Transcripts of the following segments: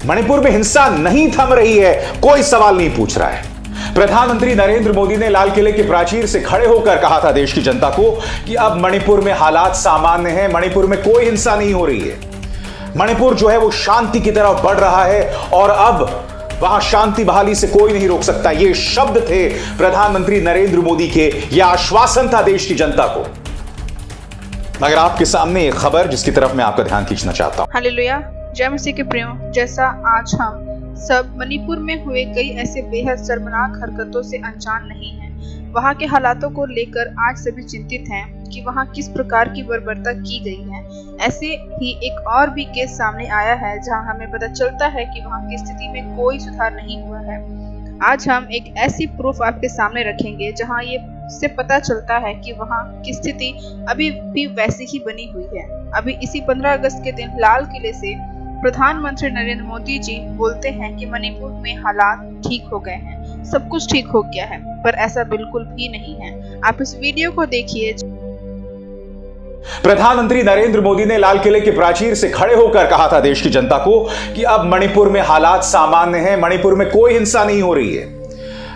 मणिपुर में हिंसा नहीं थम रही है, कोई सवाल नहीं पूछ रहा है। प्रधानमंत्री नरेंद्र मोदी ने लाल किले के प्राचीर से खड़े होकर कहा था देश की जनता को कि अब मणिपुर में हालात सामान्य हैं, मणिपुर में कोई हिंसा नहीं हो रही है। मणिपुर जो है वो शांति की तरफ बढ़ रहा है और अब वहां शांति बहाली से कोई नहीं रोक सकता। ये शब्द थे प्रधानमंत्री नरेंद्र मोदी के, यह आश्वासन था देश की जनता को। मगर आपके सामने एक खबर जिसकी तरफ मैं आपका ध्यान खींचना चाहता हूं। हालेलुया, जय मसीह के प्रियो। जैसा आज हम सब मणिपुर में हुए कई ऐसे बेहद शर्मनाक हरकतों से अनजान नहीं हैं। वहां के हालातों को लेकर आज सभी चिंतित हैं कि वहां किस प्रकार की बर्बरता की गई है। ऐसे ही एक और भी केस सामने आया है जहां हमें पता चलता है कि वहां की स्थिति में कोई सुधार नहीं हुआ है। आज हम एक ऐसी प्रूफ आपके सामने रखेंगे जहां ये से पता चलता है कि वहां की स्थिति अभी भी वैसी ही बनी हुई है। अभी इसी 15 अगस्त के दिन लाल किले से प्रधानमंत्री नरेंद्र मोदी जी बोलते हैं कि मणिपुर में हालात ठीक हो गए हैं, सब कुछ ठीक हो गया है, पर ऐसा बिल्कुल भी नहीं है। आप इस वीडियो को देखिए। प्रधानमंत्री नरेंद्र मोदी ने लाल किले के प्राचीर से खड़े होकर कहा था देश की जनता को कि अब मणिपुर में हालात सामान्य हैं, मणिपुर में कोई हिंसा नहीं हो रही है।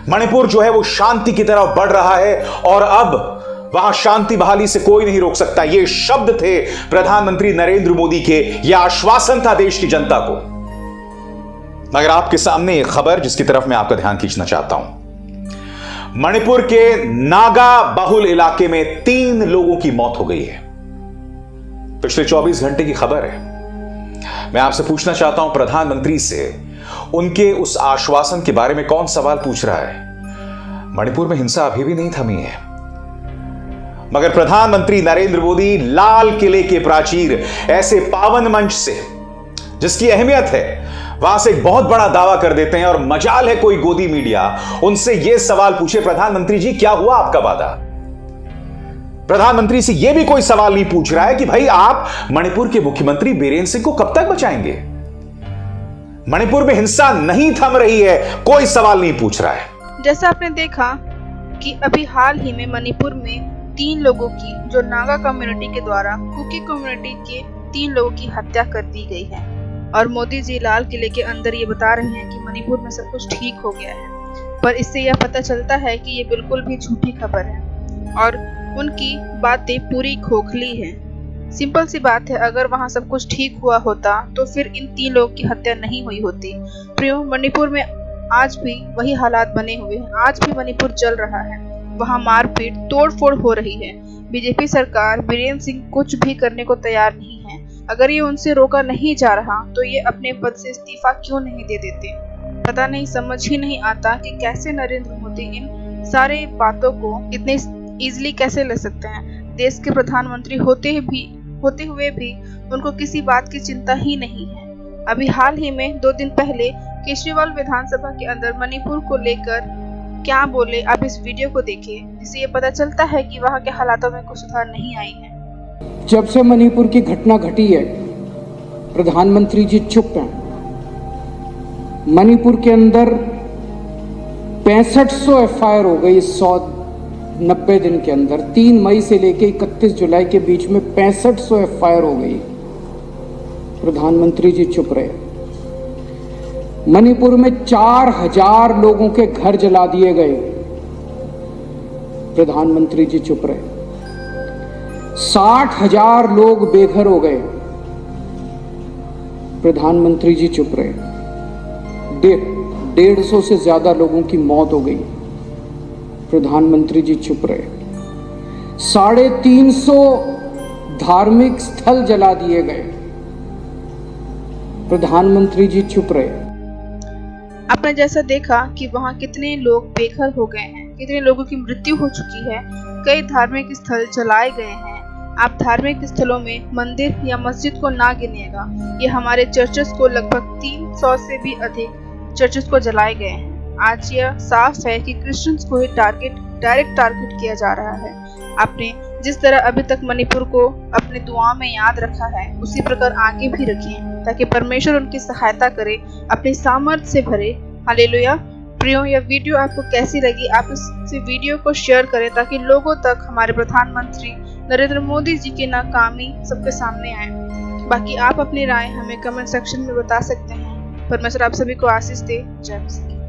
मणिपुर जो है वो शांति की तरफ बढ़ रहा है और अब वहां शांति बहाली से कोई नहीं रोक सकता। ये शब्द थे प्रधानमंत्री नरेंद्र मोदी के, यह आश्वासन था देश की जनता को। मगर आपके सामने एक खबर जिसकी तरफ मैं आपका ध्यान खींचना चाहता हूं। मणिपुर के नागा बहुल इलाके में 3 लोगों की मौत हो गई है। पिछले 24 घंटे की खबर है। मैं आपसे पूछना चाहता हूं प्रधानमंत्री से, उनके उस आश्वासन के बारे में कौन सवाल पूछ रहा है? मणिपुर में हिंसा अभी भी नहीं थमी है, मगर प्रधानमंत्री नरेंद्र मोदी लाल किले के प्राचीर, ऐसे पावन मंच से जिसकी अहमियत है, वहां से एक बहुत बड़ा दावा कर देते हैं और मजाल है कोई गोदी मीडिया उनसे यह सवाल पूछे, प्रधानमंत्री जी क्या हुआ आपका वादा? प्रधानमंत्री से यह भी कोई सवाल नहीं पूछ रहा है कि भाई आप मणिपुर के मुख्यमंत्री बीरेन सिंह को कब तक बचाएंगे? मणिपुर में हिंसा नहीं थम रही है, कोई सवाल नहीं पूछ रहा है। जैसा आपने देखा कि अभी हाल ही में मणिपुर में 3 लोगों की, जो नागा कम्युनिटी के द्वारा कुकी कम्युनिटी के 3 लोगों की हत्या कर दी गई है और मोदी जी लाल किले के अंदर ये बता रहे हैं कि मणिपुर में सब कुछ ठीक हो गया है। पर इससे यह पता चलता है कि ये बिल्कुल भी झूठी खबर है और उनकी बातें पूरी खोखली हैं। सिंपल सी बात है, अगर वहाँ सब कुछ ठीक हुआ होता तो फिर इन 3 लोगों की हत्या नहीं हुई होती। प्रियो, मणिपुर में आज भी वही हालात बने हुए हैं। आज भी मणिपुर जल रहा है, वहाँ मारपीट तोड़फोड़ हो रही है। बीजेपी सरकार बीरेन सिंह कुछ भी करने को तैयार नहीं है। अगर ये उनसे रोका नहीं जा रहा तो ये अपने पद से इस्तीफा क्यों नहीं दे देते? पता नहीं, समझ ही नहीं आता कि कैसे नरेंद्र मोदी इन सारे बातों को इतने इजीली कैसे ले सकते हैं। देश के प्रधानमंत्री होते हुए भी उनको किसी बात की चिंता ही नहीं है। अभी हाल ही में 2 दिन पहले केजरीवाल विधानसभा के अंदर मणिपुर को लेकर क्या बोले, आप इस वीडियो को देखिए, जिससे ये पता चलता है कि वहाँ के हालातों में कोई सुधार नहीं आई है। जब से मणिपुर की घटना घटी है, प्रधानमंत्री जी चुप हैं। मणिपुर के अंदर 6500 एफआईआर हो गई 190 दिन के अंदर। 3 मई से लेकर 31 जुलाई के बीच में 6500 एफआईआर हो गई। प्रधानमंत्री जी चुप रहे। मणिपुर में 4000 लोगों के घर जला दिए गए। प्रधानमंत्री जी चुप रहे। 60,000 लोग बेघर हो गए। प्रधानमंत्री जी चुप रहे। 150 से ज्यादा लोगों की मौत हो गई। प्रधानमंत्री जी चुप रहे। 350 धार्मिक स्थल जला दिए गए। प्रधानमंत्री जी चुप रहे। आपने जैसा देखा कि वहाँ कितने लोग बेघर हो गए हैं, कितने लोगों की मृत्यु हो चुकी है, कई धार्मिक स्थल जलाए गए हैं। आप धार्मिक स्थलों में मंदिर या मस्जिद को ना गिनिएगा, ये हमारे चर्चेस को लगभग 300 से भी अधिक चर्चेस को जलाए गए हैं। आज यह साफ है कि क्रिश्चियंस को ही डायरेक्ट टारगेट किया जा रहा है। आपने जिस तरह अभी तक मणिपुर को अपने दुआ में याद रखा है, उसी प्रकार आगे भी रखें ताकि परमेश्वर उनकी सहायता करे, अपने सामर्थ्य से भरे। हालेलुया। प्रियो, यह वीडियो आपको कैसी लगी? आप इस वीडियो को शेयर करें ताकि लोगों तक हमारे प्रधानमंत्री नरेंद्र मोदी जी की नाकामी सबके सामने आए। बाकी आप अपनी राय हमें कमेंट सेक्शन में बता सकते हैं। परमेश्वर आप सभी को आशीष दे। जय मसीह।